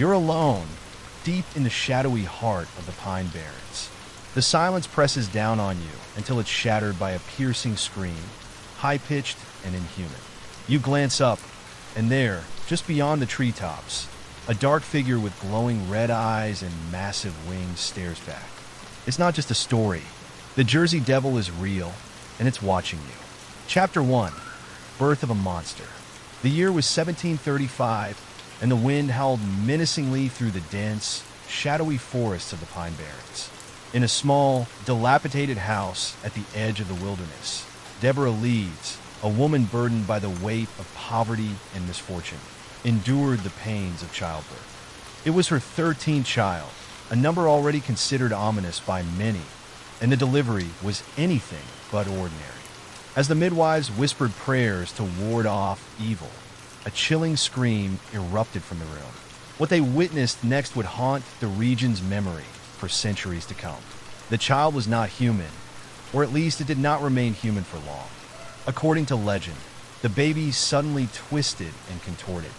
You're alone, deep in the shadowy heart of the Pine Barrens. The silence presses down on you until it's shattered by a piercing scream, high-pitched and inhuman. You glance up, and there, just beyond the treetops, a dark figure with glowing red eyes and massive wings stares back. It's not just a story. The Jersey Devil is real, and it's watching you. Chapter 1. Birth of a Monster. The year was 1735, and the wind howled menacingly through the dense, shadowy forests of the Pine Barrens. In a small, dilapidated house at the edge of the wilderness, Deborah Leeds, a woman burdened by the weight of poverty and misfortune, endured the pains of childbirth. It was her 13th child, a number already considered ominous by many, and the delivery was anything but ordinary. As the midwives whispered prayers to ward off evil, a chilling scream erupted from the room. What they witnessed next would haunt the region's memory for centuries to come. The child was not human, or at least it did not remain human for long. According to legend, the baby suddenly twisted and contorted,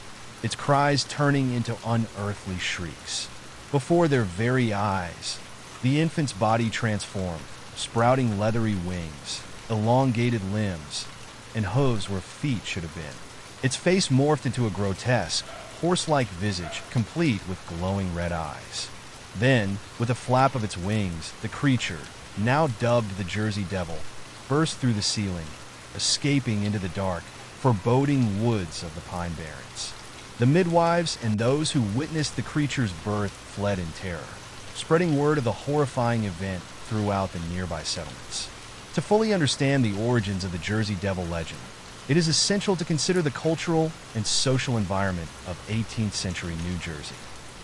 its cries turning into unearthly shrieks. Before their very eyes, the infant's body transformed, sprouting leathery wings, elongated limbs, and hooves where feet should have been. Its face morphed into a grotesque, horse-like visage, complete with glowing red eyes. Then, with a flap of its wings, the creature, now dubbed the Jersey Devil, burst through the ceiling, escaping into the dark, foreboding woods of the Pine Barrens. The midwives and those who witnessed the creature's birth fled in terror, spreading word of the horrifying event throughout the nearby settlements. To fully understand the origins of the Jersey Devil legend, it is essential to consider the cultural and social environment of 18th century New Jersey.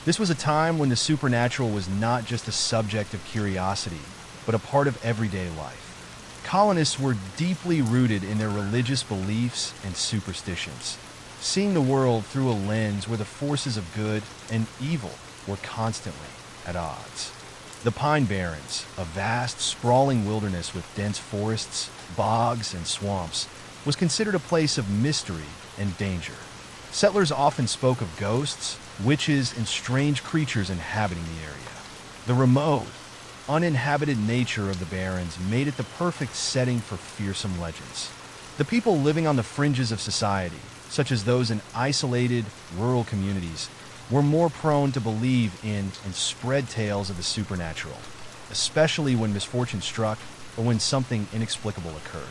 This was a time when the supernatural was not just a subject of curiosity, but a part of everyday life. Colonists were deeply rooted in their religious beliefs and superstitions, seeing the world through a lens where the forces of good and evil were constantly at odds. The Pine Barrens, a vast, sprawling wilderness with dense forests, bogs, and swamps, was considered a place of mystery and danger. Settlers often spoke of ghosts, witches, and strange creatures inhabiting the area. The remote, uninhabited nature of the Barrens made it the perfect setting for fearsome legends. The people living on the fringes of society, such as those in isolated, rural communities, were more prone to believe in and spread tales of the supernatural, especially when misfortune struck or when something inexplicable occurred.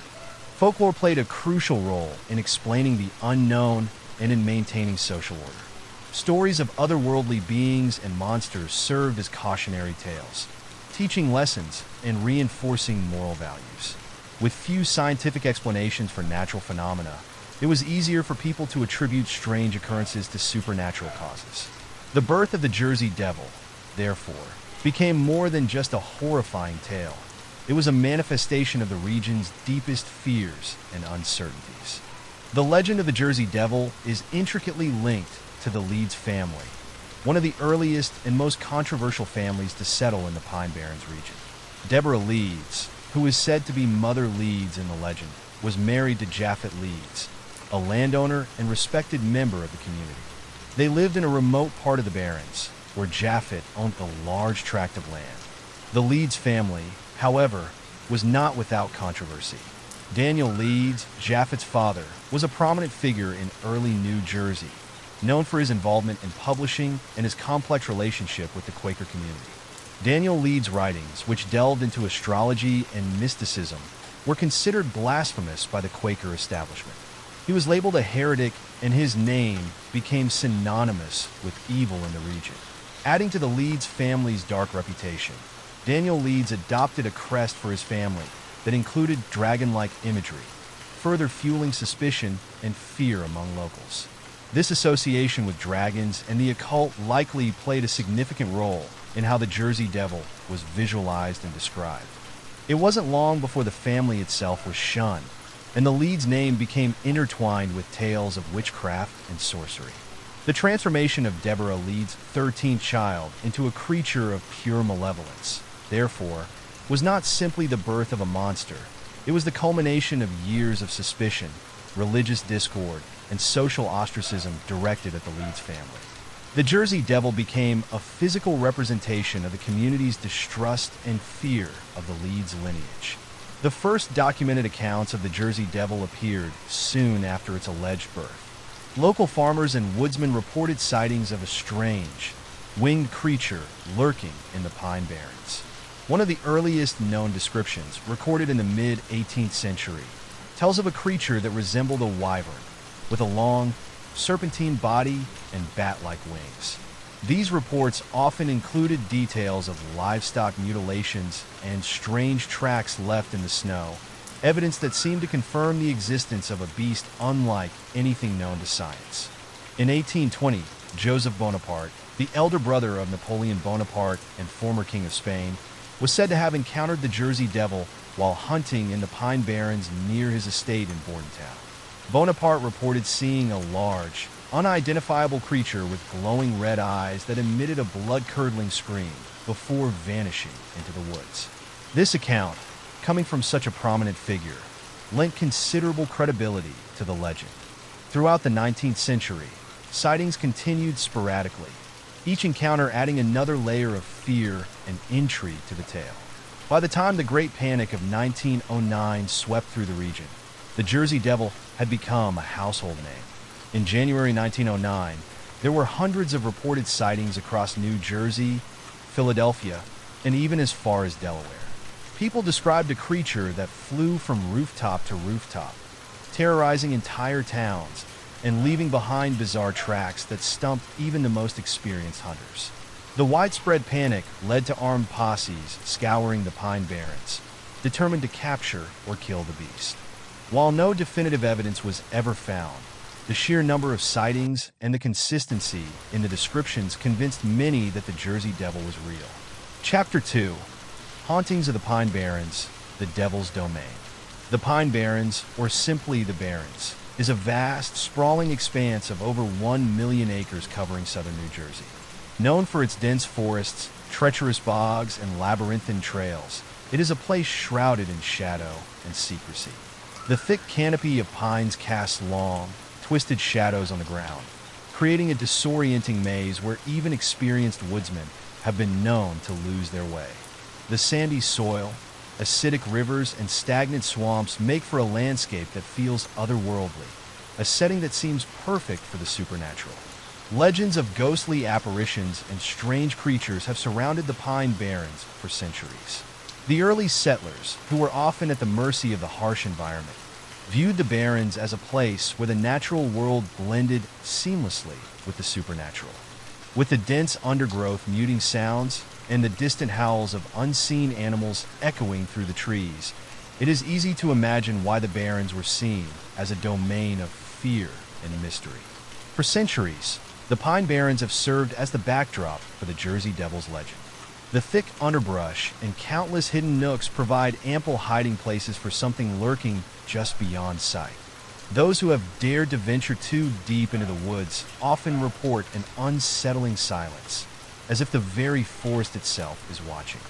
Folklore played a crucial role in explaining the unknown and in maintaining social order. Stories of otherworldly beings and monsters served as cautionary tales, teaching lessons and reinforcing moral values. With few scientific explanations for natural phenomena, it was easier for people to attribute strange occurrences to supernatural causes. The birth of the Jersey Devil, therefore, became more than just a horrifying tale. It was a manifestation of the region's deepest fears and uncertainties. The legend of the Jersey Devil is intricately linked to the Leeds family, one of the earliest and most controversial families to settle in the Pine Barrens region. Deborah Leeds, who is said to be Mother Leeds in the legend, was married to Japhet Leeds, a landowner and respected member of the community. They lived in a remote part of the Barrens, where Japhet owned a large tract of land. The Leeds family, however, was not without controversy. Daniel Leeds, Japhet's father, was a prominent figure in early New Jersey, known for his involvement in publishing and his complex relationship with the Quaker community. Daniel Leeds' writings, which delved into astrology and mysticism, were considered blasphemous by the Quaker establishment. He was labeled a heretic, and his name became synonymous with evil in the region. Adding to the Leeds family's dark reputation, Daniel Leeds adopted a crest for his family that included dragon-like imagery, further fueling suspicion and fear among locals. This association with dragons and the occult likely played a significant role in how the Jersey Devil was visualized and described. It wasn't long before the family itself was shunned, and the Leeds name became intertwined with tales of witchcraft and sorcery. The transformation of Deborah Leeds' 13th child into a creature of pure malevolence, therefore, was not simply the birth of a monster. It was the culmination of years of suspicion, religious discord, and social ostracism directed at the Leeds family. The Jersey Devil became a physical representation of the community's distrust and fear of the Leeds lineage. The first documented accounts of the Jersey Devil appeared soon after its alleged birth. Local farmers and woodsmen reported sightings of a strange, winged creature lurking in the Pine Barrens. One of the earliest known descriptions, recorded in the mid-18th century, tells of a creature that resembled a wyvern, with a long, serpentine body and bat-like wings. These reports often included details of livestock mutilations and strange tracks left in the snow, evidence that seemed to confirm the existence of a beast unlike anything known to science. In 1820, Joseph Bonaparte, the elder brother of Napoleon Bonaparte and former King of Spain, was said to have encountered the Jersey Devil while hunting in the Pine Barrens near his estate in Bordentown. Bonaparte reported seeing a large, unidentifiable creature with glowing red eyes that emitted a blood-curdling scream before vanishing into the woods. This account, coming from such a prominent figure, lent considerable credibility to the legend. Throughout the 19th century, sightings continued sporadically, each encounter adding another layer of fear and intrigue to the tale. By the time the Great Panic of 1909 swept through the region, the Jersey Devil had become a household name. In January 1909, there were hundreds of reported sightings across New Jersey, Philadelphia, and even as far as Delaware. People described a creature that flew from rooftop to rooftop, terrorizing entire towns and leaving behind bizarre tracks that stumped even the most experienced hunters. The widespread panic led to armed posses scouring the Pine Barrens, determined to capture or kill the beast. While no definitive evidence was ever found, the sheer number of sightings and the consistency in the descriptions convinced many that the Jersey Devil was real. Chapter 2: Hauntings of the Pine Barrens, the Devil's Domain. The Pine Barrens, or simply the Barrens, is a vast, sprawling expanse of over 1 million acres covering southern New Jersey. Known for its dense forests, treacherous bogs, and labyrinthine trails, it is a place shrouded in shadow and secrecy. The thick canopy of pines casts long, twisted shadows on the ground, creating a disorienting maze where even experienced woodsmen have been known to lose their way. The sandy soil, acidic rivers, and stagnant swamps make for a landscape that feels otherworldly, a setting that seems perfect for the supernatural. Legends of ghostly apparitions and strange creatures have surrounded the Pine Barrens for centuries. The early settlers, who were often at the mercy of the harsh environment, viewed the Barrens as a place where the natural world blended seamlessly with the supernatural. With the dense undergrowth muting sounds and the distant howls of unseen animals echoing through the trees, it is easy to imagine why the Barrens were seen as a domain of fear and mystery. For centuries, the Pine Barrens have served as the backdrop for the Jersey Devil's legend. The thick underbrush and countless hidden nooks provide ample hiding places for something lurking just beyond sight. Those who have dared to venture too deep into the woods often report an unsettling silence, as if the very forest itself is watching.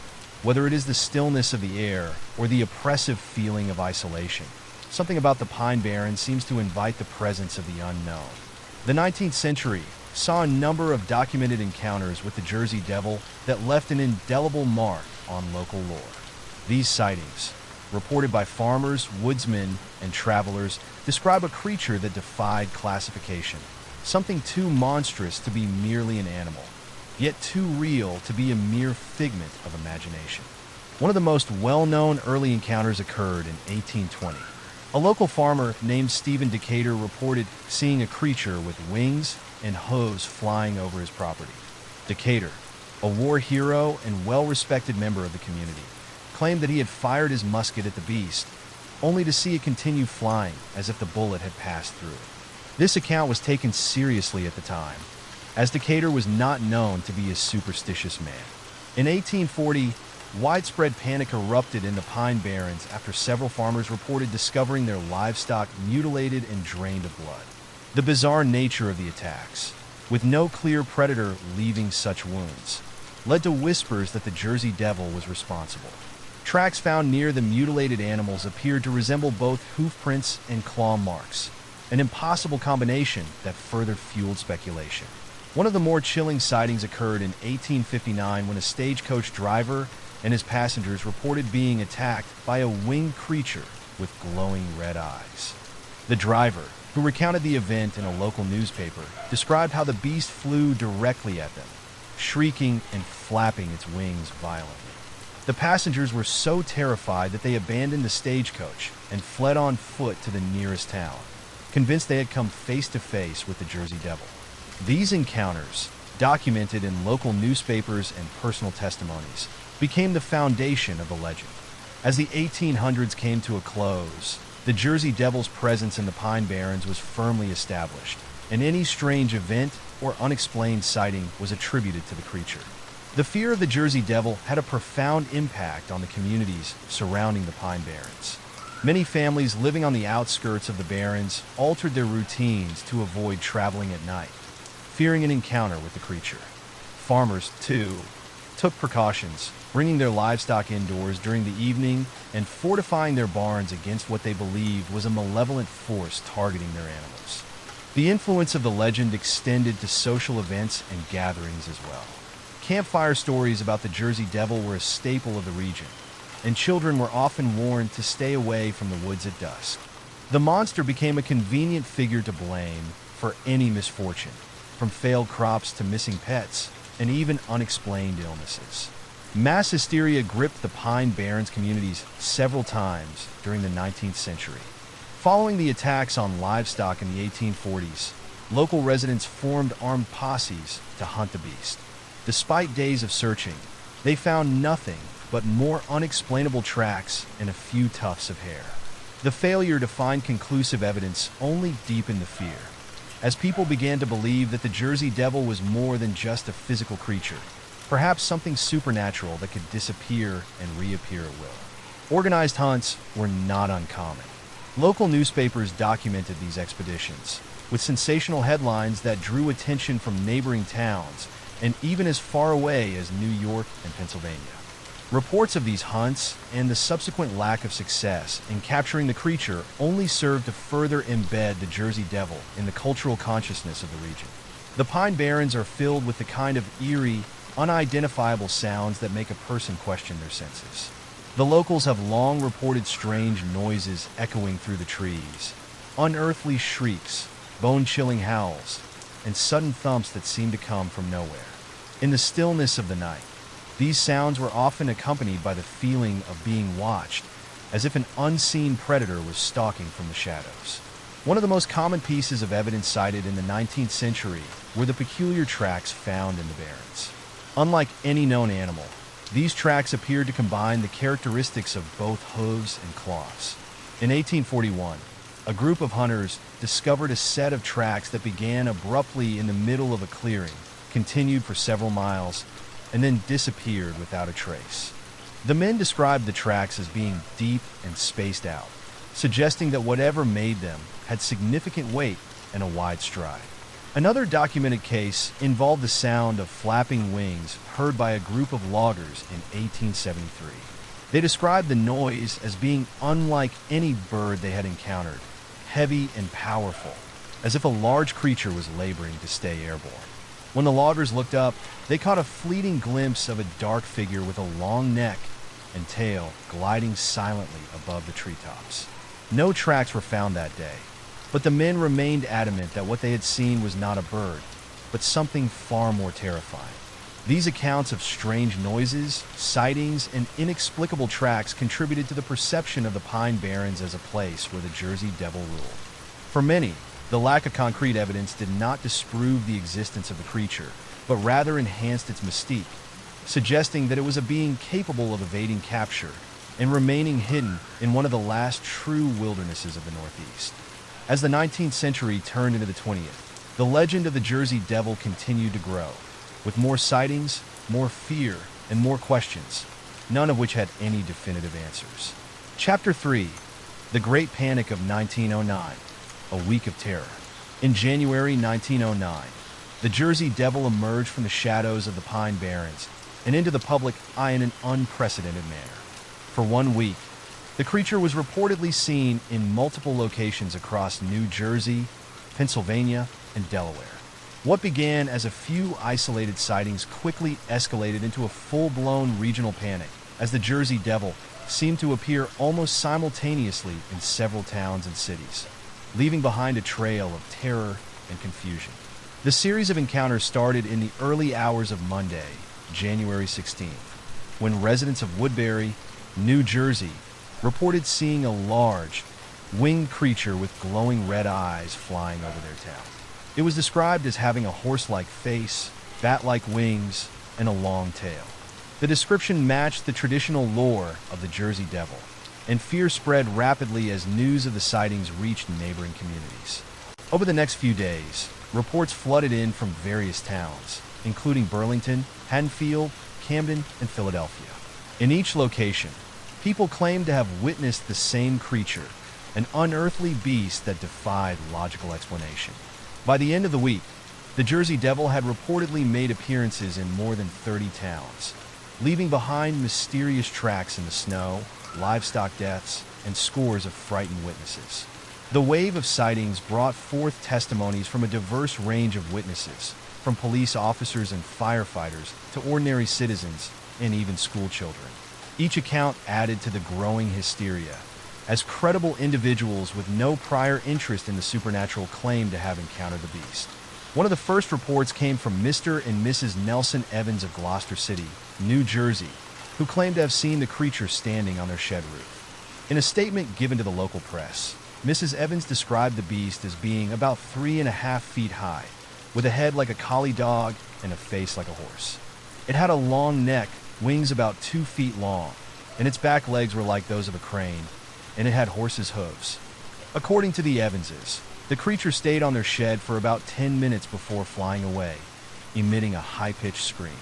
Whether it is the stillness of the air or the oppressive feeling of isolation, something about the Pine Barrens seems to invite the presence of the unknown. The 19th century saw a number of documented encounters with the Jersey Devil that left an indelible mark on local lore. These sightings, reported by farmers, woodsmen, and travelers, describe a creature that defied classification, something too monstrous to be merely an animal, yet too real to be a mere figment of imagination. One of the most well-known early encounters occurred in 1820. A local farmer named Stephen Decatur reported seeing a creature with wings and hose flying over his property. Decatur, a war hero and well-respected member of the community, claimed that he had fired his musket at the beast, only to see it continue flying as if the bullet had passed through it. This account was taken seriously at the time, as Decatur was not known to be a superstitious man. In 1840, widespread panic erupted in the Pine Barrens after several farmers reported discovering their livestock mutilated and drained of blood. The bizarre nature of the attacks, with no clear predator leaving such wounds, led to whispers that the Jersey Devil was responsible. Tracks found near the mutilated animals appeared to resemble both hoof prints and claw marks, an impossible combination that further fueled speculation. One of the more chilling sightings occurred in 1859 when a stagecoach driver and his passengers reported being attacked by a winged creature with glowing red eyes. The driver, who recounted the event in a local newspaper, described how the beast flew directly at them, shrieking and flapping its wings violently. The passengers were so terrified that they abandoned the stagecoach and fled on foot to the nearest town, convinced they had come face to face with the Jersey Devil. These encounters, documented in local newspapers and personal testimonies, became the foundation of the legend. As the 1800s came to a close, the Jersey Devil's presence in the Pine Barrens was firmly established, and any strange event or unexplained sighting was attributed to the creature. The fear of the Jersey Devil had a profound impact on the communities surrounding the Pine Barrens. Many families living on the outskirts of the Barrens altered their routines to avoid traveling at night, fearing an encounter with the creature. Farmers, too, took precautions, bringing their livestock indoors during the evening and fortifying their barns against what they believed was a malevolent force targeting their animals. The influence of the legend extended to social events and gatherings as well. Campfire stories about the Jersey Devil were a staple of the region, and children were often warned to stay away from the woods at dusk. The monster became a convenient figure to blame for any misfortune, from failed crops to missing pets, and even unexplained illnesses. Mass hysteria gripped the Pine Barrens communities several times during the 19th century. Following the attacks on livestock in the 1840s, local residents formed armed posses to hunt the beast. Despite days of searching, they found nothing but more unexplainable tracks and a few tufts of hair. The failure to find conclusive evidence only deepened the fear, as people began to believe that the Jersey Devil was more than just a physical creature, perhaps something supernatural that could disappear and reappear at will. Organized hunts were not uncommon. Local newspapers documented these expeditions, with sensational headlines that drew attention from neighboring towns and even as far away as New York and Pennsylvania. Reports of these hunts and the subsequent lack of success in capturing the creature only served to further embed the Jersey Devil in the cultural consciousness of the region. The Pine Barrens are filled with the kind of eerie, unidentifiable sounds that make a person question their senses. The locals have long reported strange noises echoing through the trees, unearthly shrieks, bone-chilling howls, and sudden thumps that seem to come from nowhere. In the stillness of the night, these sounds were often accompanied by the feeling of being watched, as if an unseen predator was stalking from the shadows. One of the most common pieces of evidence cited in the 19th century were the peculiar tracks found in the Barrens. Unlike any known animal, these tracks appeared to combine the characteristics of both hooves and claws. In 1841, a group of hunters discovered a set of tracks that began abruptly in the middle of a clearing, continued for several miles, and then disappeared without a trace. The men described the tracks as being deep and spaced out, suggesting that whatever made them had significant weight and a wide stride. Another documented case involved the sound of flapping wings heard by a group of loggers in 1873. They described the noise as being unlike any bird they had encountered, heavy and powerful, as if a large creature was laboring to stay airborne. When the loggers looked up, they caught a fleeting glimpse of a dark figure with a long neck and tail gliding silently above the treetops. No tracks were found that day, but the men remained adamant that what they had seen was not a bird, but something far more terrifying. These accounts of strange noises, sightings, and inexplicable tracks contributed to the perception of the Pine Barrens as a place where the Jersey Devil ruled. For many, the lack of concrete evidence did not disprove the existence of the creature, but rather enhanced its mystique, suggesting that it was a being capable of evading capture and remaining hidden in one of the last true wildernesses of the Northeast. As the 19th century turned into the 20th, the legend of the Jersey Devil continued to grow, with more sightings, more fear, and more questions, none of which had any definitive answers. Chapter 3: The Great Panic of 1909, A Week of Terror. In January 1909, the Jersey Devil emerged from the shadows of the Pine Barrens and into the public eye in an unprecedented manner. For 1 week, the creature was reportedly seen in multiple locations across New Jersey, Pennsylvania, and Delaware. What began as a few isolated sightings quickly escalated into a full-blown regional panic, as the Jersey Devil seemed to appear almost simultaneously in several towns and cities, leaving behind a trail of terror and confusion. The series of encounters started in the early hours of Monday, January 16th, when residents of Woodbury, New Jersey, reported seeing a large, winged creature with glowing red eyes flying over their town. It was described as having a horse-like face, bat-like wings, and a long tail. The description matched the traditional lore of the Jersey Devil, and fear spread rapidly as news of the sightings reached neighboring communities. Over the next few days, reports flooded in from various towns, including Burlington, Haddonfield, Camden, and Philadelphia. In each location, people claimed to have witnessed the same creature, an unearthly beast that defied logical explanation. By the end of the week, the Jersey Devil had reportedly made appearances in more than 30 towns, leaving behind mysterious tracks in the snow, livestock deaths, and scores of frightened witnesses. The wave of sightings brought forth testimonies from a diverse range of witnesses, from police officers and firefighters to ordinary citizens and even school children. Each account added to the growing hysteria, as credible individuals with no prior interest in the supernatural claimed to have encountered the beast. One of the first reports came from Mr. and Mrs. Nelson Evans of Gloucester City, New Jersey, who claimed to have seen the creature standing on their shed roof. In a statement given to the local press, Mrs. Evans described the beast as being about 3.5 feet high, with a head like a collie dog and a face like a horse. It had a long neck, wings about 2 feet long, and its back legs were like those of a crane, and it had horse's hooves. According to the Evanses, the creature stayed on their shed for about 10 minutes before flying away, emitting a high-pitched scream.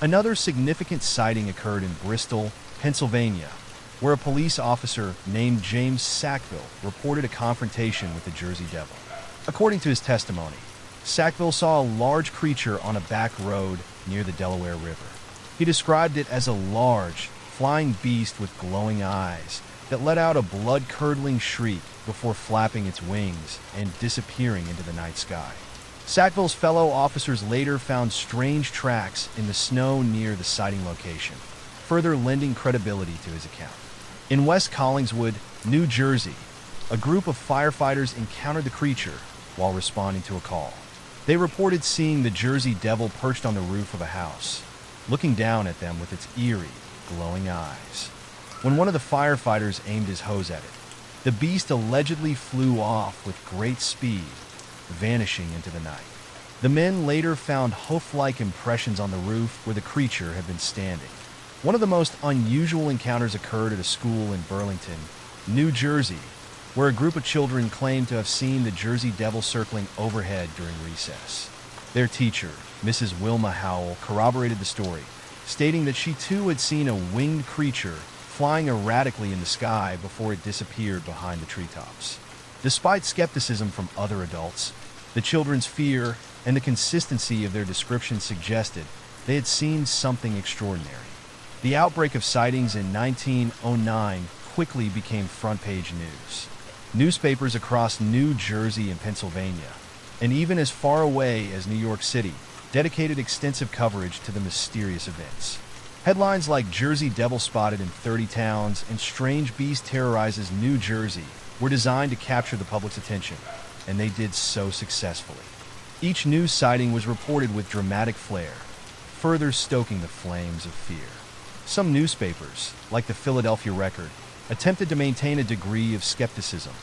Another significant sighting occurred in Bristol, Pennsylvania, where a police officer named James Sackville reported a confrontation with the Jersey Devil. According to his testimony, Sackville saw a large creature on a back road near the Delaware River. He described it as a large, flying beast with glowing eyes that let out a blood-curdling shriek before flapping its wings and disappearing into the night sky. Sackville's fellow officers later found strange tracks in the snow near the sighting location, further lending credibility to his account. In West Collingswood, New Jersey, a group of firefighters encountered the creature while responding to a call. They reported seeing the Jersey Devil perched on the roof of a house, looking down at them with its eerie, glowing eyes. When one of the firefighters aimed his hose at it, the beast allegedly flew off with great speed, vanishing into the night. The men later found hoof-like impressions on the roof where the creature had been standing. One of the most unusual encounters occurred at a school in Burlington, New Jersey, where a group of children claimed to have seen the Jersey Devil circling overhead during recess. Their teacher, Mrs. Wilma Howell, corroborated the story, stating that she too had seen a winged creature flying erratically in the sky before it disappeared behind the treetops. Despite skepticism from other adults, the children's fear and the consistency of their description suggested they had seen something extraordinary. The outbreak of sightings in 1909 quickly became front-page news. Newspapers across New Jersey and Pennsylvania, and even as far away as New York City, dedicated extensive coverage to the mysterious events. Headlines like Jersey Devil spotted in 30 towns and Strange Beast terrorizes New Jersey were designed to capture the public's attention, and they did so successfully. Each news sighting was reported with dramatic flair, further stoking the flames of fear. Some newspapers, like the Philadelphia Record, attempted to maintain a degree of skepticism,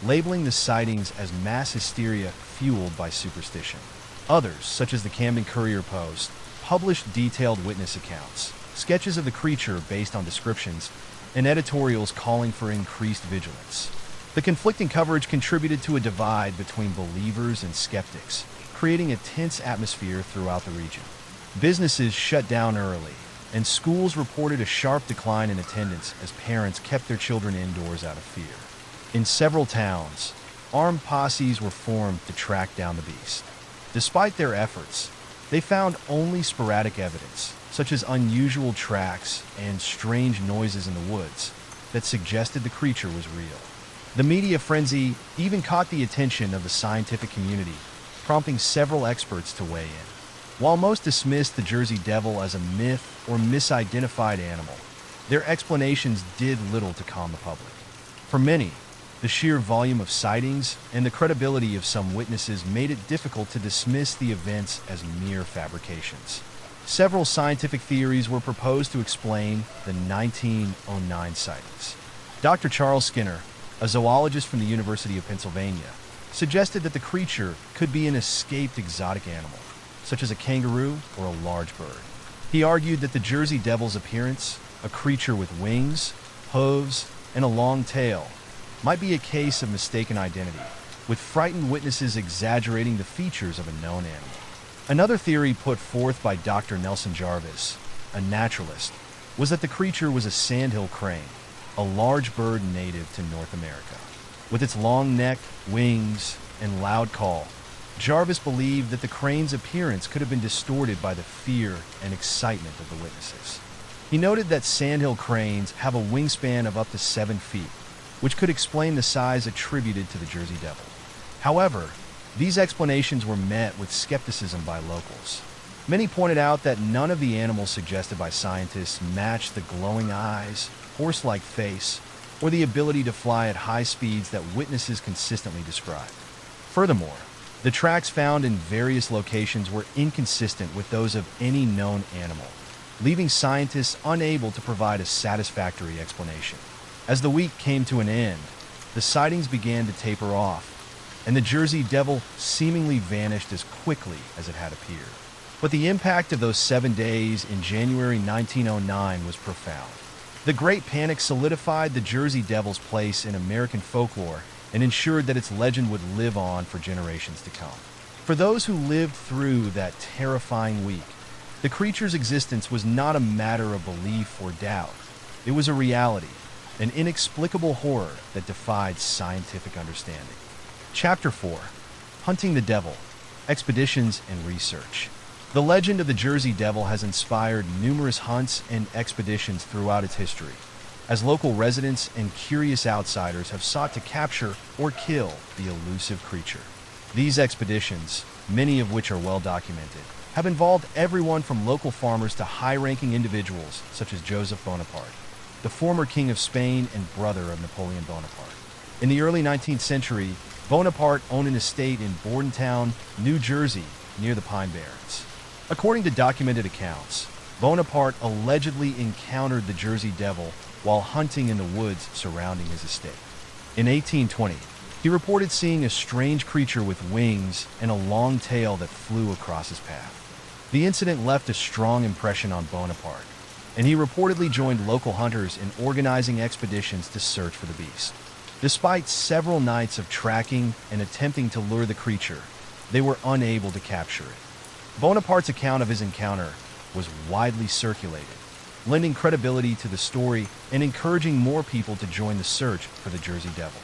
labeling the sightings as mass hysteria fueled by superstition. Others, such as the Camden Courier-Post, published detailed witness accounts, sketches of the creature based on descriptions, and editorials calling for increased vigilance. The conflicting coverage contributed to a divide between believers and skeptics, creating a tense atmosphere throughout the region. Businesses shut down early, and schools reported a sharp decline in attendance as parents kept their children indoors out of fear. In several towns, armed posses were formed to track down the beast. Despite their efforts, they found only sporadic evidence, such as unusual tracks and strange noises in the woods, that suggested the creature was real. The media frenzy even caught the attention of the scientific community, prompting several experts to weigh in. While most dismissed the Jersey Devil as a myth or misidentified animal, their explanations did little to calm the public. For many, the sheer volume of sightings and the credibility of some witnesses made it difficult to dismiss the events as mere fabrications. Several scientific theories were proposed to explain the 1909 sightings. Dr. Charles Skinner, a zoologist from the University of Pennsylvania, suggested that the creature could be an escaped exotic animal, such as a kangaroo or a large bird. He argued that the Jersey Devil's appearance, a creature with wings, hooves, and a long tail, might be a case of mistaken identity, with frightened witnesses exaggerating the features of a known animal. Another theory put forth by Dr. Nelson Jarvis, a naturalist, was that the creature was a sandhill crane, a large bird native to North America. With its long neck, wings, and loud call, Jarvis believed that the crane's appearance could have been distorted by the fear and excitement of the witnesses. He noted that sandhill cranes have a wingspan of up to 7 feet, which could explain the size attributed to the Jersey Devil. However, these explanations were met with skepticism by locals. Many pointed out that none of the animals suggested by scientists matched the glowing eyes, horse-like face, or the ability to fly at high speeds that witnesses consistently described. Furthermore, the tracks found in various locations were inconsistent with those of any known animal, leaving scientists unable to provide a satisfactory explanation. As the week came to an end, the sightings began to taper off, and the Jersey Devil seemingly vanished as quickly as it had appeared. But the impact of those 7 days in January 1909 was profound. The Great Panic solidified the Jersey Devil's place in American folklore and ensured that its legend would live on for generations to come. For those who lived through that terrifying week, the creature's existence was not a matter of belief or doubt. It was a reality, an inexplicable horror that defied scientific understanding. Chapter 4: Hunting the Devil, Expeditions and Research. The legend of the Jersey Devil has inspired numerous hunts and expeditions throughout its history, as local residents and curious outsiders have sought to capture or kill the elusive creature. These expeditions, many of which are well documented, have involved everyone from local farmers to high-ranking individuals such as Joseph Bonaparte, the former king of Spain and brother of Napoleon Bonaparte. In the early 19th century, Bonaparte owned an estate in Bordentown, New Jersey, near the Pine Barrens. According to documented accounts, Bonaparte allegedly encountered the Jersey Devil while hunting in the woods surrounding his estate. In 1820, he reported seeing a strange creature with wings and a long tail that flew across his path. The incident left a strong impression on Bonaparte, and he reportedly joined local hunters in organizing expeditions to search for the beast. Despite several nights of tracking and attempting to lure the creature, they were unable to capture it. Bonaparte's account of his encounter was widely circulated, lending credibility to the story and encouraging more people to join the search for the Jersey Devil.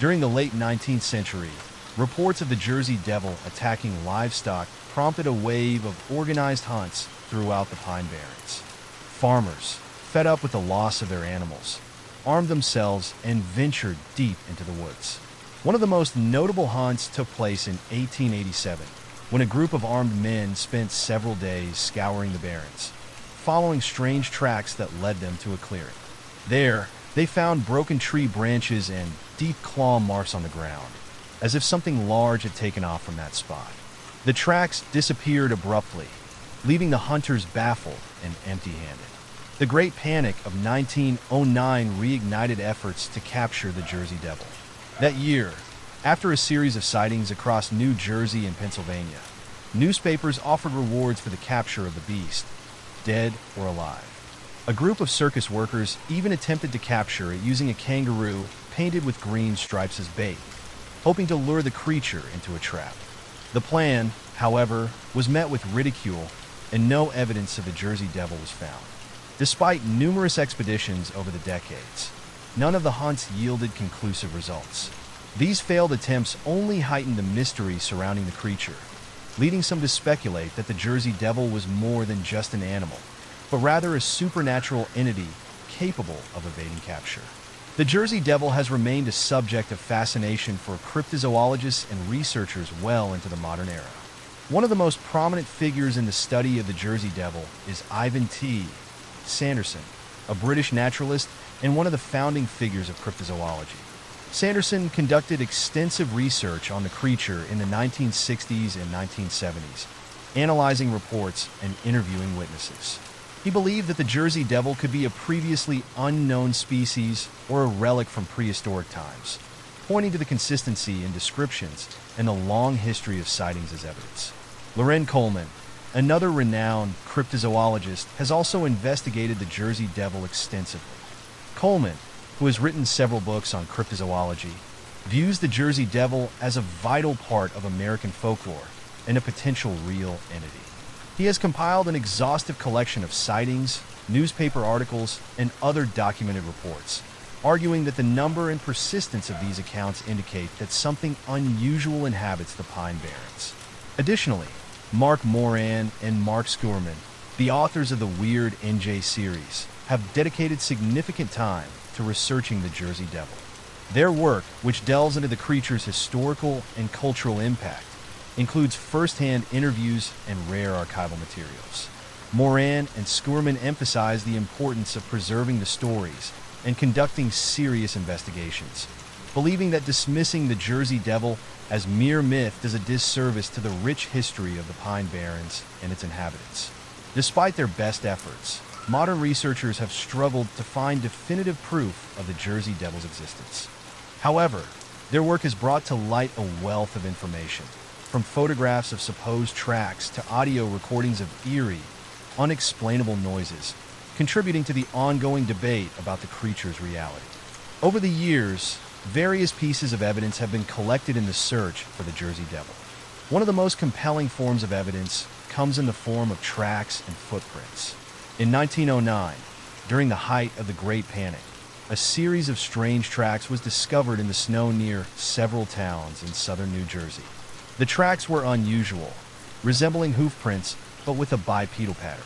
During the late 19th century, reports of the Jersey Devil attacking livestock prompted a wave of organized hunts throughout the Pine Barrens. Farmers, fed up with the loss of their animals, armed themselves and ventured deep into the woods. One of the most notable hunts took place in 1887, when a group of armed men spent several days scouring the Barrens, following strange tracks that led them to a clearing. There, they found broken tree branches and deep claw marks on the ground, as if something large had taken off from that spot. The tracks disappeared abruptly, leaving the hunters baffled and empty-handed. The Great Panic of 1909 reignited efforts to capture the Jersey Devil. That year, after a series of sightings across New Jersey and Pennsylvania, newspapers offered rewards for the capture of the beast, dead or alive. A group of circus workers even attempted to capture it using a kangaroo painted with green stripes as bait, hoping to lure the creature into a trap. The plan, however, was met with ridicule, and no evidence of the Jersey Devil was found. Despite numerous expeditions over the decades, none of the hunts yielded conclusive results. These failed attempts only heightened the mystery surrounding the creature, leading some to speculate that the Jersey Devil was more than just an animal, but rather a supernatural entity capable of evading capture. The Jersey Devil has remained a subject of fascination for cryptozoologists and researchers well into the modern era. One of the most prominent figures in the study of the Jersey Devil is Ivan T. Sanderson, a British naturalist and one of the founding figures of cryptozoology. Sanderson conducted extensive research on the creature in the 1960s and 1970s, analyzing reports and interviewing witnesses. He believed that the Jersey Devil could be a previously unknown species or a relic from prehistoric times, pointing to the consistency in descriptions and the long history of sightings as evidence. Loren Coleman, another renowned cryptozoologist, has also investigated the Jersey Devil extensively. Coleman, who has written several books on cryptozoology, views the Jersey Devil as a vital part of American folklore and a potential real entity. He has compiled an exhaustive collection of sightings, newspaper articles, and other documented reports, arguing that the number and persistence of these accounts indicate that something unusual inhabits the Pine Barrens. Additionally, Mark Moran and Mark Skurman, the authors of the Weird NJ series, have dedicated significant time to researching the Jersey Devil. Their work, which delves into the creature's historical and cultural impact, includes first-hand interviews and rare archival materials. Moran and Skurman emphasize the importance of preserving the stories and conducting serious investigations, believing that dismissing the Jersey Devil as mere myth does a disservice to the rich history of the Pine Barrens and its inhabitants. Despite their best efforts, modern researchers have struggled to find definitive proof of the Jersey Devil's existence. However, their work has brought to light a wealth of information, from photographs of supposed tracks to audio recordings of eerie, unexplainable noises, contributing to the ongoing debate about the creature's reality. Over the years, various pieces of evidence have been collected in the search for the Jersey Devil. One of the most compelling forms of evidence comes in the form of tracks and footprints. In 1909, during the height of the Great Panic, a series of strange tracks was discovered in the snow near several towns in southern New Jersey. The tracks were unusual, resembling hoof prints, but with a bipedal pattern.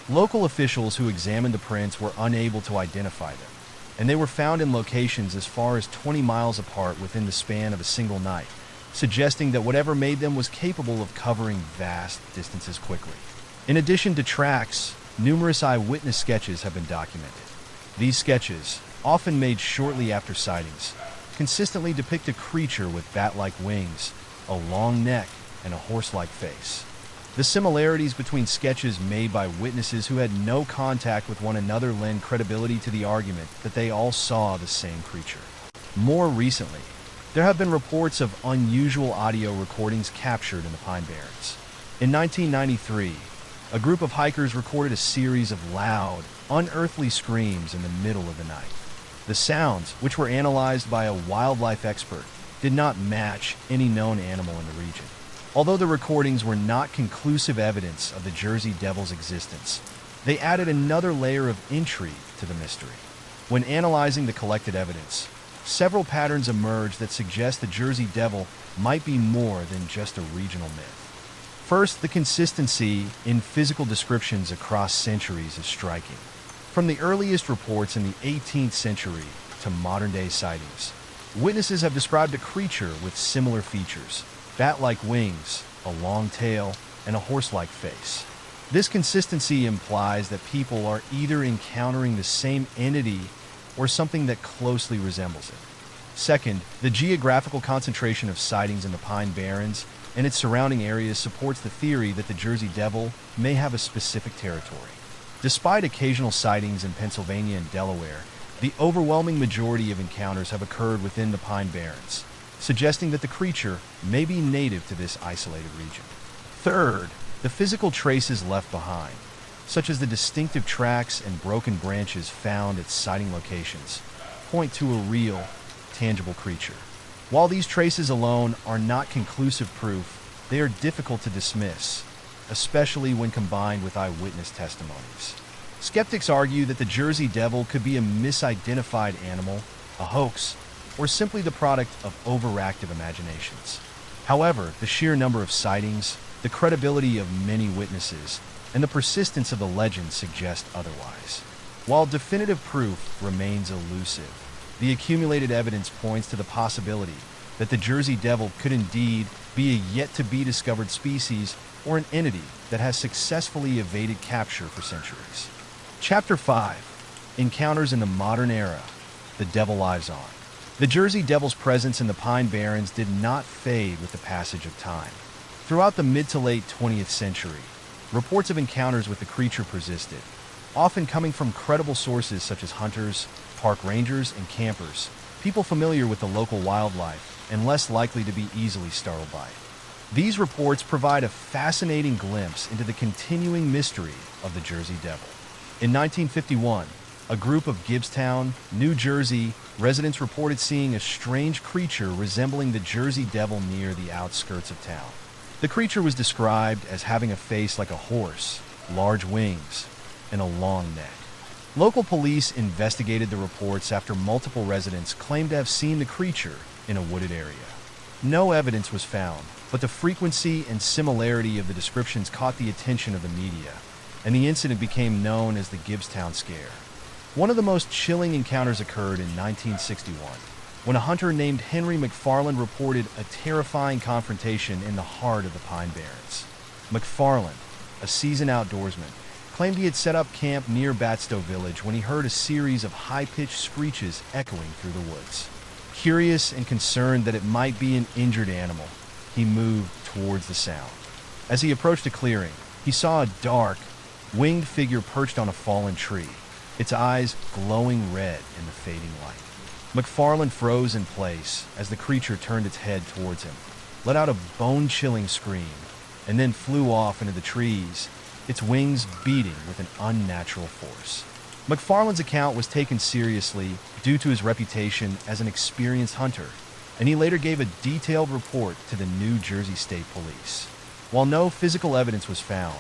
Local officials who examined the prints were unable to identify them, and they were found in locations as far as 20 miles apart within the span of a single night, suggesting that whatever made them was capable of covering vast distances quickly. In addition to tracks, numerous eyewitness sketches have been documented. These sketches, often made shortly after sightings, consistently depict a creature with bat-like wings, a long neck, and a horse-like face. The similarities between sketches made by witnesses who had no contact with one another lend credibility to the argument that they all saw the same creature. More recently, there have been reports of unusual audio recordings captured in the Pine Barrens. In 1993, a group of hikers recorded a series of loud, unearthly screams in the middle of the night. The sounds, which were analyzed by a wildlife expert, did not match any known animal in the region. Although the recordings were not conclusive evidence of the Jersey Devil's existence, they added another layer of intrigue to the mystery. When analyzing the collected evidence, several patterns emerged that suggest the Jersey Devil might be more than just a regional myth. First, the consistency in physical descriptions across centuries is striking. From the earliest reports in the 18th century to modern-day sightings, witnesses have described a creature with similar features: bat-like wings, a long tail, and a horse-like face. This consistency implies that people are either encountering the same entity or something that closely resembles it. Second, the geographical concentration of sightings in the Pine Barrens and its surrounding areas supports the theory that the Jersey Devil may have a specific territory. Despite occasional sightings in Pennsylvania and Delaware, the overwhelming majority of encounters have occurred within the Pine Barrens, suggesting that the creature may be native to this isolated region. Third, the physical traces left behind, such as the distinctive tracks and broken branches found at sighting locations, point to a real, tangible creature. While these traces alone are not conclusive proof, they are difficult to dismiss, especially when combined with eyewitness testimonies. Skeptics argue that the Jersey Devil could be a misidentified animal, a hoax, or simply the product of overactive imaginations. However, the sheer number of sightings, the credibility of many witnesses, and the persistence of the legend suggest otherwise. While definitive proof remains elusive, the accumulated evidence points to the possibility that the Jersey Devil could indeed be a yet-to-be-discovered species or an entity that has successfully evaded capture for centuries. Chapter 5. Encounters in the Modern Era. The Devil Lives On. The Jersey Devil's presence in the Pine Barrens did not fade with the passage of time. Throughout the mid to late 20th century, reports of encounters with the creature persisted, often coming from credible sources such as hunters, park rangers, and campers, people familiar with the local wildlife and less likely to be easily startled by it. These reports provide a fascinating glimpse into the continuing mystery of the Jersey Devil. In 1951, a group of Gibbstown, New Jersey residents reported seeing a strange creature resembling the Jersey Devil near the outskirts of town. The creature was described as having a face like a horse, large wings, and a long neck. Local police investigated the reports after multiple residents claimed to have seen the creature in a wooded area. No evidence was found, but the frequency and similarity of the descriptions caught the attention of the media, and the incident became known as the Gibbstown Scare. One of the most chilling encounters occurred in 1961, when a hunter named Henry McFarland reported a terrifying confrontation in the heart of the Pine Barrens. McFarland, a seasoned outdoorsman, claimed he had set up camp near Batstow Village when he heard a series of high-pitched screeches echoing through the woods. Curious and concerned that it might be an injured animal, he moved towards the sound. As he approached a clearing, he saw a dark, winged figure perched on a fallen tree, its eyes glowing red in the fading light. McFarland froze in place as the creature turned its head towards him, let out a bone-chilling scream, and then flew off into the trees, its wings beating with an unnatural force. McFarland's account was taken seriously due to his reputation as an experienced hunter, and he later gave a detailed report to the New Jersey State Police. While no physical evidence was found,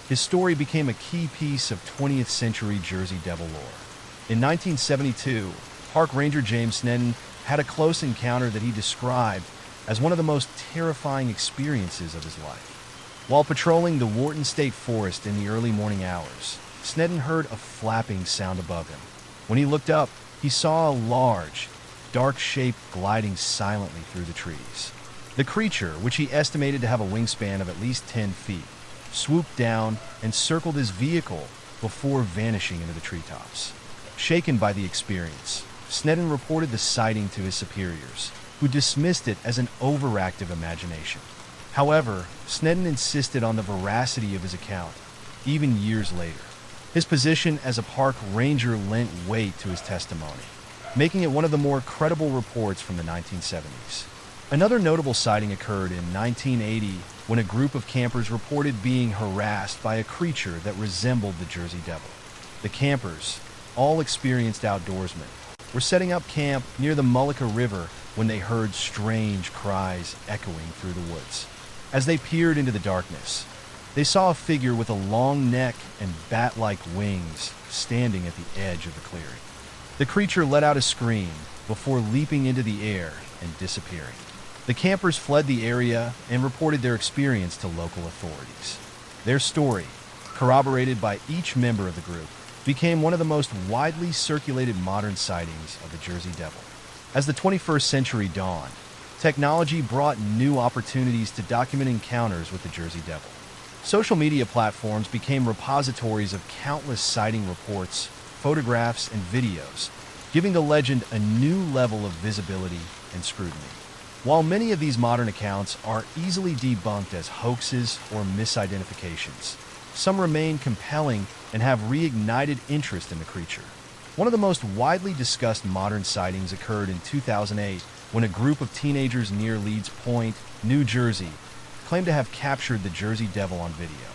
his story became a key piece of 20th century Jersey Devil lore. In 1972, Park Ranger James Sneddon had a close encounter that he described as one of the most terrifying experiences of his life. While patrolling the Wharton State Forest in the early morning hours, Sneddon heard a flapping sound above him. When he looked up, he saw a large, dark shape gliding silently through the trees. The creature, which he estimated to have a wingspan of at least 10 feet, swooped down and circled his vehicle before vanishing into the treetops. Shaken by the experience, Sneddon reported the sighting to his superiors, who dismissed it as an overactive imagination. However, Sneddon insisted on the veracity of his account, even years later. His position as a park ranger lent weight to his testimony, making it one of the more credible reports from the 1970s. Another notable sighting occurred in 1980 when a group of campers reported being harassed by a creature that resembled the Jersey Devil. The campers, all experienced outdoorsmen, were setting up camp near the Mullica River when they heard strange cries echoing through the woods. As they peered into the darkness, they saw a figure with a long neck and bat-like wings standing at the edge of the clearing. The creature let out a scream before leaping into the air and disappearing. The campers fled the area and reported their experience to local authorities. Their story, corroborated by each member of the group, became one of the most widely circulated modern sightings of the Jersey Devil. As the 21st century dawned, technology brought new opportunities to document encounters with the Jersey Devil. Social media platforms became repositories of countless sighting reports, photographs, and videos, giving the legend a new level of visibility and scrutiny. While many of these modern accounts are easily debunked as hoaxes or misidentifications, some remain compelling and have reignited interest in the creature. One of the most widely discussed modern sightings occurred in 2008 when a group of teenagers near Leeds Point, New Jersey, claimed to have captured the Jersey Devil on video.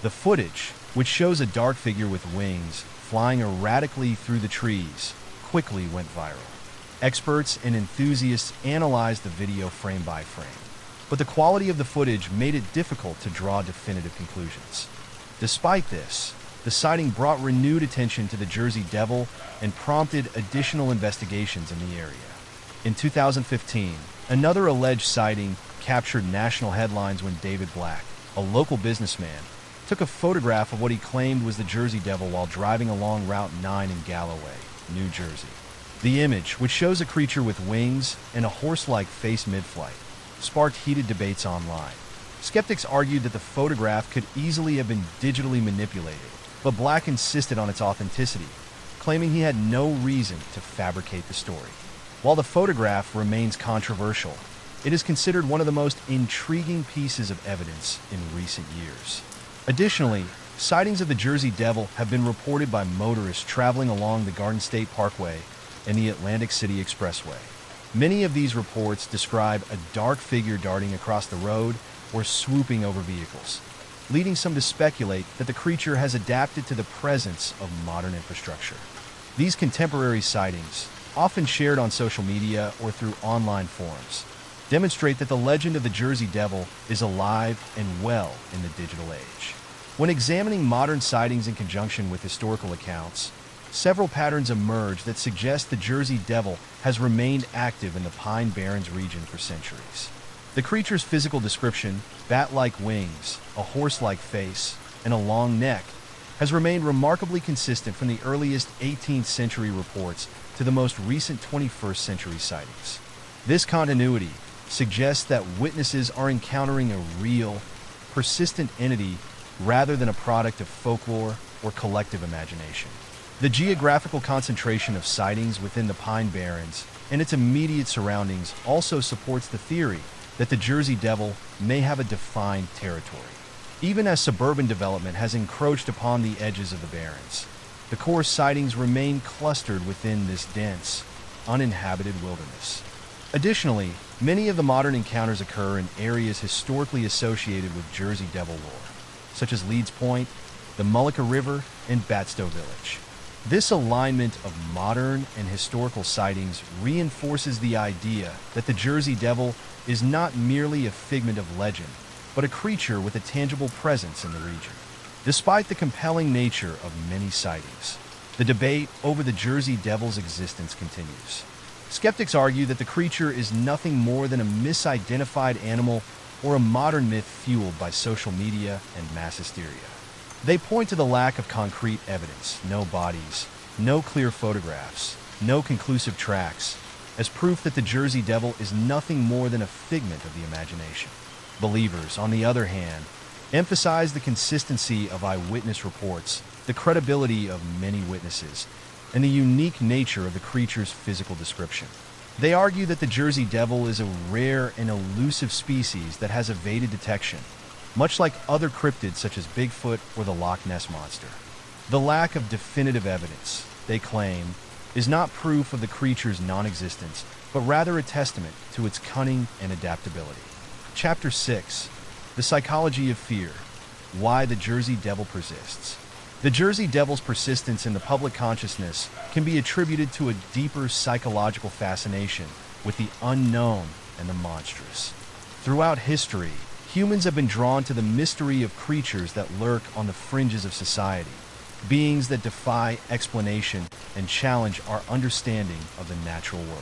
The footage, which shows a dark figure with wings flying erratically through the trees, quickly went viral. Experts and enthusiasts analyzed the video frame by frame, but the quality of the footage made it difficult to draw definitive conclusions. Despite this, the sighting brought renewed attention to the Jersey Devil and prompted additional investigations in the area. In 2015, another alleged sighting captured national headlines when David Black, a local businessman, took a photograph of what he claimed was the Jersey Devil while driving along Route 9 in Galloway, New Jersey. The image, which shows a creature with wings and a horse-like face mid-flight, sparked heated debates online. Skeptics argued that the photograph could easily have been digitally manipulated, but Black insisted on its authenticity, claiming he had no reason to fabricate the story. While the photograph remains controversial, it is considered one of the most intriguing pieces of evidence in recent years. Additionally, sightings of the Jersey Devil have been reported by motorists traveling along the Garden State Parkway and the Atlantic City Expressway. Many of these reports describe a dark figure darting across the road or swooping over vehicles, leading some to speculate that the creature has adapted to the presence of modern infrastructure. These contemporary sightings, often shared on social media or through online forums, demonstrate that the legend of the Jersey Devil is alive and well in the digital age. When examining modern sightings in conjunction with historical accounts, several patterns emerge that suggest the Jersey Devil has remained active in the Pine Barrens region for centuries. The creature's physical description, bat-like wings, a horse-like face, and a long neck, has remained remarkably consistent from the earliest 18th century reports to the most recent 21st century sightings. This continuity suggests that witnesses are encountering a real, persistent entity rather than a product of folklore or collective imagination. The geographical concentration of sightings within the Pine Barrens and its immediate surroundings also supports the theory that the Jersey Devil may have a defined territory. Even as suburban development has encroached upon the edges of the Barrens, the core sightings remain clustered within this dense, uninhabited wilderness. Additionally, many of the modern encounters occur in areas historically associated with Jersey Devil lore, such as Leeds Point, the Mullica River, and Batstow Village. This alignment of modern and historical sightings reinforces the idea that the Jersey Devil is not merely a figment of legend, but a creature with a tangible presence in the region. Despite the compelling nature of many sightings, the debate over the Jersey Devil's existence continues. Skeptics argue that the creature is nothing more than a misidentified animal or a modern myth fueled by social media and mass hysteria. They point to the lack of concrete evidence, no bodies, no clear photographs, no conclusive tracks, as proof that the Jersey Devil is nothing more than a figment of the imagination. Believers, on the other hand, emphasize the consistency of eyewitness reports, the credibility of many witnesses, and the unique nature of the creature's physical description. They argue that the Jersey Devil is a rare and elusive species that has evaded detection, much like other cryptids such as Bigfoot or the Loch Ness Monster. The lack of definitive evidence, they claim, is not proof of the creature's non-existence, but rather a testament to its cunning and adaptability. Chapter 6. The Psychology of Fear. Why the Jersey Devil Persists. The Jersey Devil's persistence in the public consciousness can be attributed to a deeper psychological fascination with the unknown and the monstrous. Throughout history, humans have been drawn to the mystery of creatures that lurk on the fringes of society, beings that defy explanation and challenge our understanding of the natural world.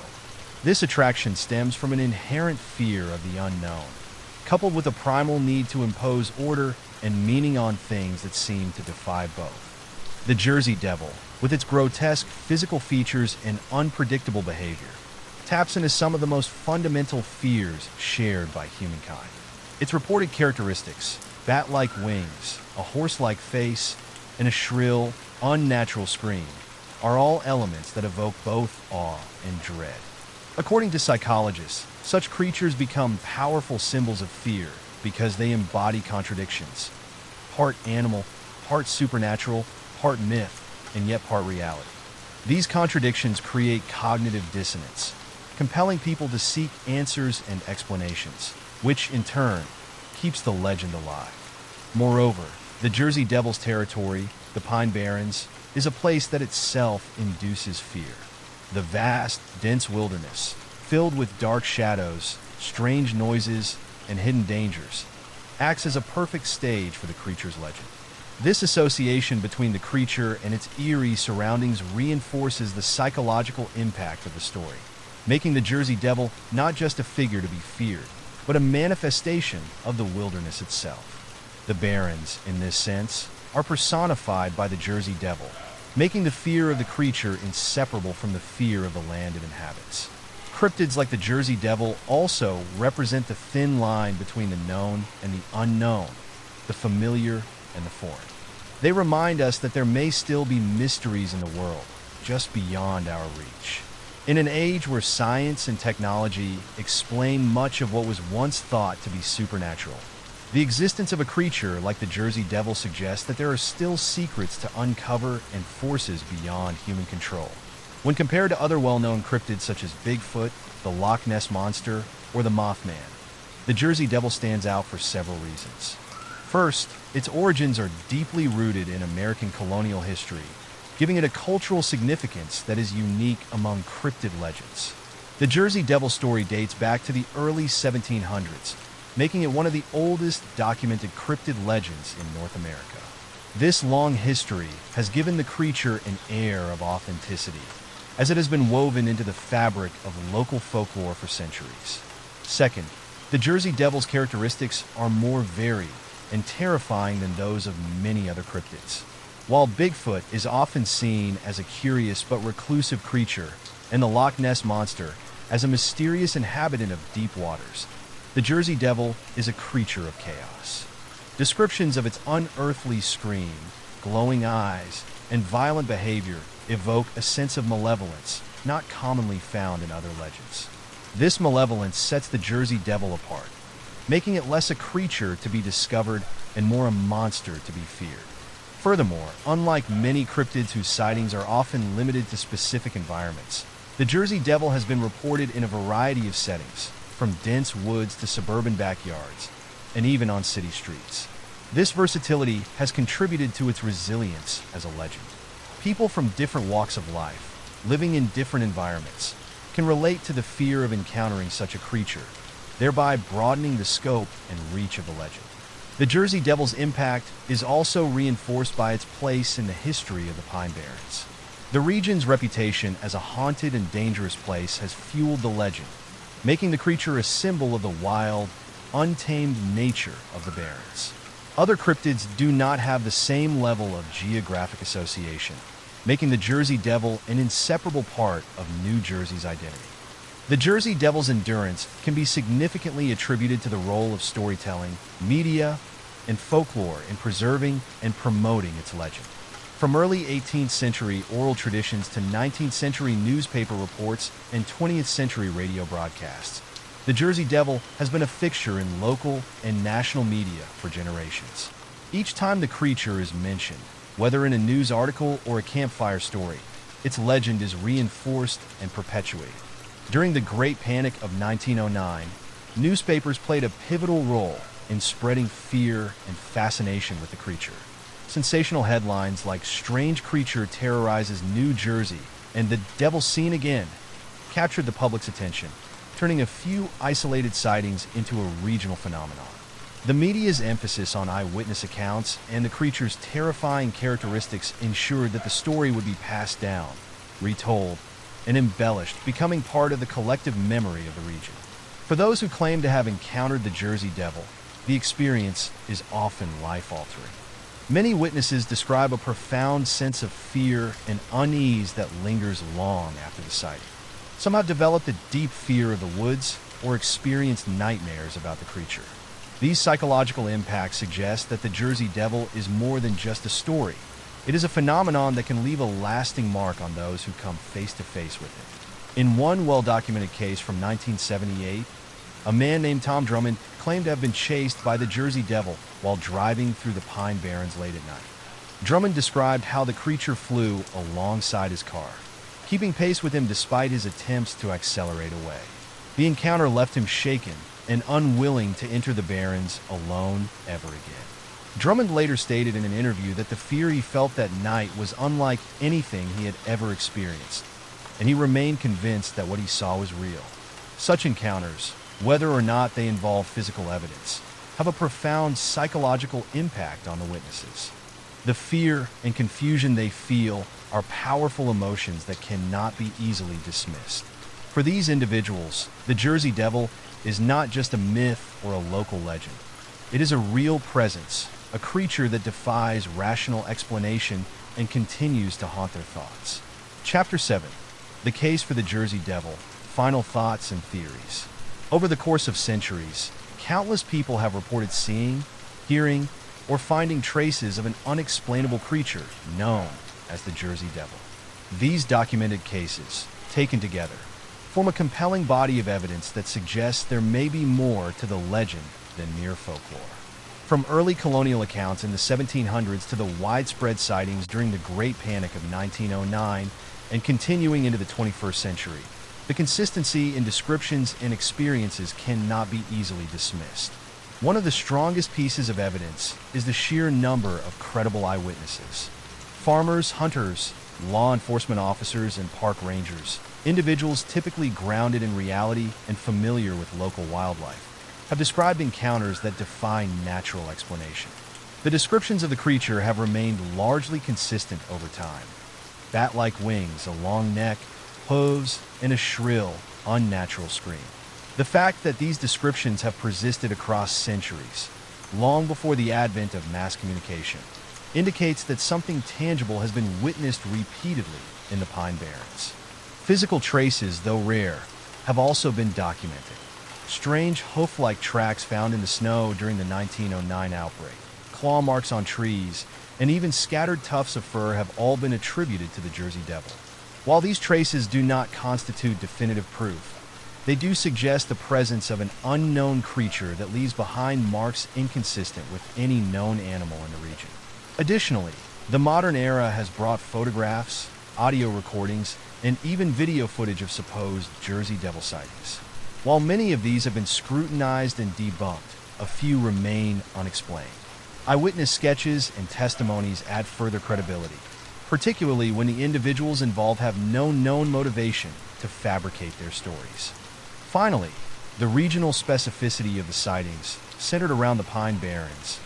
This attraction stems from an inherent fear of the unknown, coupled with a primal need to impose order and meaning on things that seem to defy both. The Jersey Devil, with its grotesque physical features and unpredictable behavior, taps into some of the most fundamental fears shared by humankind. Its reported characteristics, bat-like wings, a horse-like face, and a shrill, unnatural scream, are all elements that evoke both awe and dread. According to psychologists, such creatures become powerful symbols of fear because they embody contradictions. Part animal, part supernatural, part myth, and yet part reality. These contradictions create cognitive dissonance, compelling people to seek answers and explanations, which, in turn, keeps the legend alive. Moreover, the Jersey Devil's territory, the Pine Barrens, is a place that itself induces fear. The vast, dense wilderness, filled with dark shadows, strange noises, and hidden dangers, acts as a perfect stage for the creature's legend. This association between the creature and its eerie surroundings reinforces the psychological impact of the story, making the Jersey Devil not just a figure to be feared, but a manifestation of the wilderness itself. The Barrens, in this sense, are personified by the Jersey Devil, making the fear of the creature inseparable from the fear of the land it inhabits. Cryptids like the Jersey Devil also represent the thin line between the known and the unknown, the familiar and the foreign. They remind us that there may still be mysteries in the world, just beyond our reach. In an age where science and technology explain much of what was once thought to be supernatural, the existence of a creature like the Jersey Devil suggests that there are still secrets to uncover and forces beyond human control. When compared to other well-known cryptids such as Bigfoot, the Loch Ness Monster, or the Mothman, the Jersey Devil stands out for several reasons. First, its origins are deeply rooted in American colonial history, giving it a cultural significance that is unique among cryptid legends. The Jersey Devil story dates back to the early 1700s, making it one of the oldest documented cryptid legends in North America. This long history has given the creature an air of authenticity, as it has been woven into the fabric of local folklore for centuries. Second, the Jersey Devil's characteristics are more varied and terrifying than those of many other cryptids. While Bigfoot is often seen as a curious but reclusive creature, and the Loch Ness Monster as a mysterious inhabitant of deep waters, the Jersey Devil is a creature of chaos. Descriptions of its unearthly scream, glowing eyes, and violent behavior evoke a sense of malevolence not commonly found in other legends. This malevolence sets the Jersey Devil apart, making it less a creature to be discovered and more a monster to be feared. Furthermore, unlike many cryptids whose sightings are often limited to specific environments, the Jersey Devil has been reported in a variety of settings, from dense woods to suburban backyards, and even on city streets. This versatility has contributed to its resilience as a legend. People from different walks of life, living in different environments, can relate to the fear of encountering such a creature, thereby broadening the scope and reach of the legend. The Jersey Devil's impact is also reinforced by its place in the history of the Pine Barrens. The region's reputation as a haunted and dangerous place has fueled the legend, making the creature a symbol of the wild, untamed nature of the Barrens. Other cryptids do not have the same level of geographic association, making the Jersey Devil an inseparable part of New Jersey's identity. The Jersey Devil's endurance can be significantly attributed to the role of storytelling, media, and folklore in preserving and promoting its legend. From early 18th century oral traditions to 19th century newspaper reports and 20th century radio broadcasts, the Jersey Devil has been a fixture in local and national media for generations. Each time the creature is mentioned, whether in a news article or a campfire story, its legend is reinforced and perpetuated. During the Great Panic of 1909, newspapers played a pivotal role in spreading fear and fascination with the creature. Sensational headlines like "Strange Creature Terrorizes New Jersey" and "The Devil Seen Again" captured the public's attention, turning a few isolated sightings into a regional phenomenon. The media's emphasis on eyewitness accounts and the creature's terrifying characteristics ensured that the story would be passed down, retold, and embellished, becoming part of the collective memory of the region. For those who claim to have encountered the Jersey Devil, the experience is often life-altering. Many witnesses describe a profound sense of fear and unease that lingers long after the sighting. Some have developed a deep fear of the woods or experienced nightmares about the creature. These psychological impacts suggest that the Jersey Devil is more than just a story. It is a phenomenon that can leave a lasting mark on those who come face to face with it. In one well-documented case from 1978, a man named Tom Drummond claimed to have been chased by the Jersey Devil while driving through the Pine Barrens late at night. Drummond described how the creature flew alongside his car, keeping pace with him despite his attempts to accelerate away. The encounter left him shaken and unwilling to enter the Barrens alone ever again. Drummond later stated in an interview that the fear he felt that night was unlike anything he had ever experienced, and he remained convinced that what he saw was real. Such encounters, whether or not they involve physical evidence, have a profound psychological impact on the witnesses. The fear and confusion they feel are powerful emotions that cannot be easily dismissed. For these individuals, the Jersey Devil is not just a myth or a local legend. It is a real presence, a creature that defies rational explanation and continues to haunt their thoughts. Chapter 7. The Case for the Jersey Devil. Final Thoughts and Theories. Over the course of centuries, countless people have reported seeing, hearing, or finding traces of an unexplainable creature known as the Jersey Devil. These documented cases, taken together, form a compelling body of evidence that suggests there may be more to the legend than mere folklore. From early colonial accounts in the 1700s to the widespread sightings during the Great Panic of 1909 and continuing into the 21st century, the consistency in descriptions and experiences cannot be easily dismissed. One of the strongest pieces of evidence is the sheer number of credible eyewitnesses. Farmers, hunters, law enforcement officers, and park rangers, individuals typically grounded in reality and familiar with local wildlife, have described encounters that defy natural explanation. The descriptions of the creature have remained largely consistent over time. Bat-like wings, a long neck, hooves, and a shrill, unnatural scream. The fact that these descriptions have persisted across centuries, long before the advent of mass communication, indicates that something tangible has been witnessed repeatedly in the Pine Barrens. Physical traces, though rare, have also been documented. Strange hoof-like tracks found in the snow during the 1909 outbreak, claw marks on trees, and even scattered tufts of fur have all been attributed to the Jersey Devil. While these traces do not constitute definitive proof, they do suggest the presence of an unknown creature that leaves behind marks inconsistent with any known animal in the region. Additionally, the modern era has brought photographs, audio recordings, and even video footage of supposed Jersey Devil sightings. While many of these have been scrutinized and debunked, a few remain unexplained. Eyewitness sketches and testimonies add further credibility, particularly when the individuals involved have no known motivation to fabricate their stories. Finally, the regional specificity of the sightings, centered around the Pine Barrens,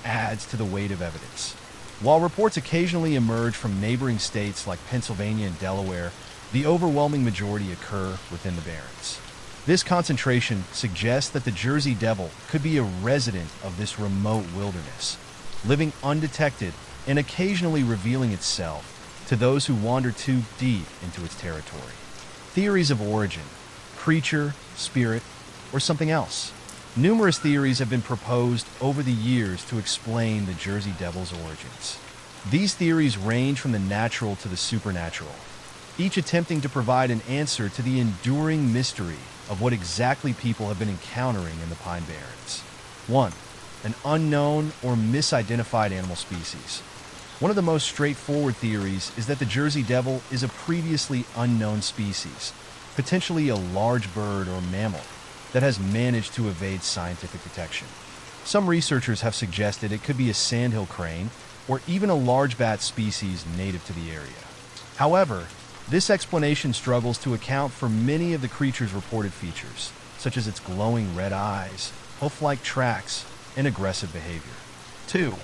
adds to the weight of evidence. While reports occasionally emerge from neighboring states like Pennsylvania and Delaware, the overwhelming majority occur within the Barrens. This concentration suggests that the Jersey Devil could be a resident of this remote wilderness, living undetected and occasionally revealing itself to those who wander too deep into its territory. Theories of origin: creature, spirit, or something else. Numerous theories have been proposed over the years to explain the Jersey Devil's origins. These theories range from the natural to the supernatural, each attempting to provide an answer to the enduring mystery of what exactly people have been encountering in the Pine Barrens. 1. An unknown or misidentified animal species. One of the most straightforward theories is that the Jersey Devil is a previously unknown species, potentially a large bird or mammal, that has managed to evade scientific detection. Some researchers have suggested it could be a sandhill crane or even a large bat species native to the area. However, this explanation struggles to account for many of the creature's reported features, such as its glowing red eyes, hoof-like tracks, and aggressive behavior. 2.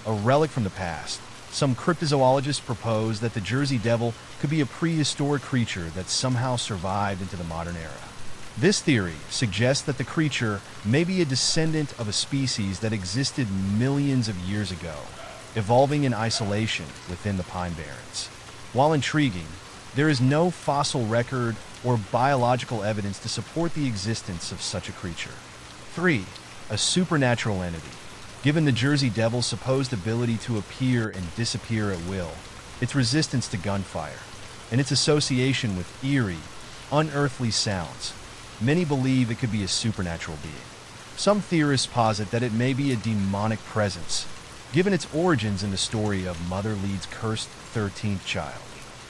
A relic from the past. Some cryptozoologists propose that the Jersey Devil could be a prehistoric creature that somehow survived into the modern era. This theory suggests that the creature may be a descendant of a species that existed millions of years ago, evolving in isolation within the Pine Barrens. While intriguing, there is no fossil record or biological evidence to support the existence of such a creature. 3. A supernatural entity. Given the Jersey Devil's supposed ability to appear and disappear at will, its resistance to gunfire, and its association with eerie, unearthly sounds, many believe it could be a supernatural being. Some theorists posit that it may be a demonic presence, given its origins in the story of Mother Lee's cursed 13th child.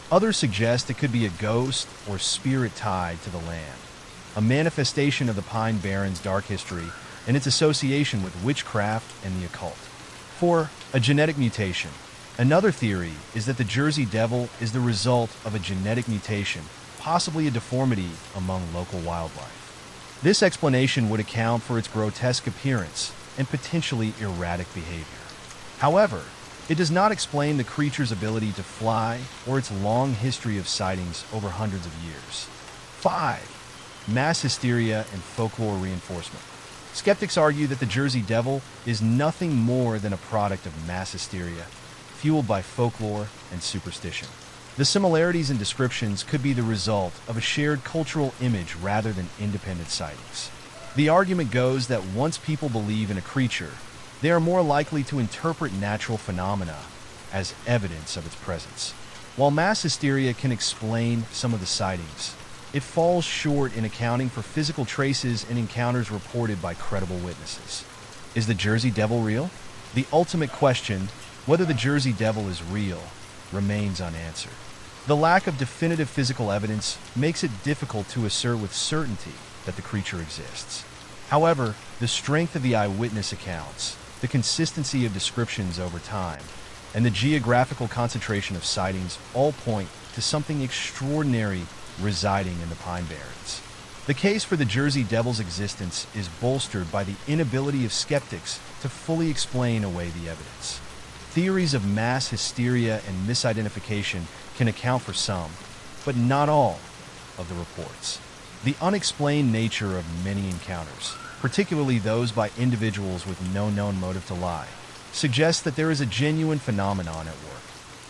Others suggest it could be a ghost or spirit tied to the land, a manifestation of the Pine Barrens' dark history and its association with witchcraft and the occult. 4. A genetic mutation. Another theory is that the Jersey Devil is the result of a genetic mutation, possibly a deformity among local wildlife. This explanation would account for its grotesque appearance and potentially erratic behavior. However, it does not explain the creature's ability to fly or its long history of sightings over hundreds of years. 5. Mass hysteria and folklore reinforcement. Skeptics argue that the Jersey Devil is nothing more than a product of mass hysteria, fueled by folklore and superstition. The similarities in descriptions could be the result of a shared cultural image rather than independent sightings. The argument goes that once people believe in a creature, they are more likely to interpret natural phenomena as evidence of its presence. While mass hysteria can explain some of the sightings, it falls short in accounting for physical traces and encounters reported by credible witnesses. Is the Jersey Devil real? The ultimate question, whether the Jersey Devil is real, remains unanswered. The lack of definitive physical evidence makes it difficult to assert with certainty that the creature exists. However, the strength of the eyewitness accounts, the consistency of descriptions over time, and the geographical concentration of sightings all point to something extraordinary residing in the Pine Barrens. The case for the Jersey Devil's existence is bolstered by the inability of skeptics to fully explain away the evidence. Theories of mass hysteria and misidentification can account for some, but not all, of the reports. The unexplained nature of many encounters, particularly those by individuals with no known motive to lie, suggests that there is a genuine phenomenon at work.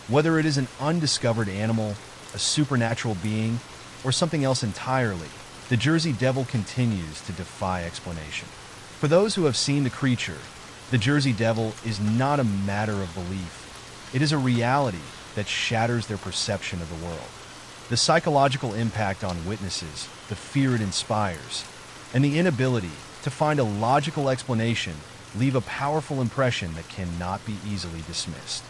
Whether it is an undiscovered animal, a supernatural being, or something else entirely, the Jersey Devil continues to defy explanation. For those who have seen the creature, the Jersey Devil is not a matter of belief. It is a reality that shatters their perception of the world. The psychological impact on witnesses, the fear it inspires, and the inability to find a logical explanation leave a powerful impression that cannot be easily dismissed.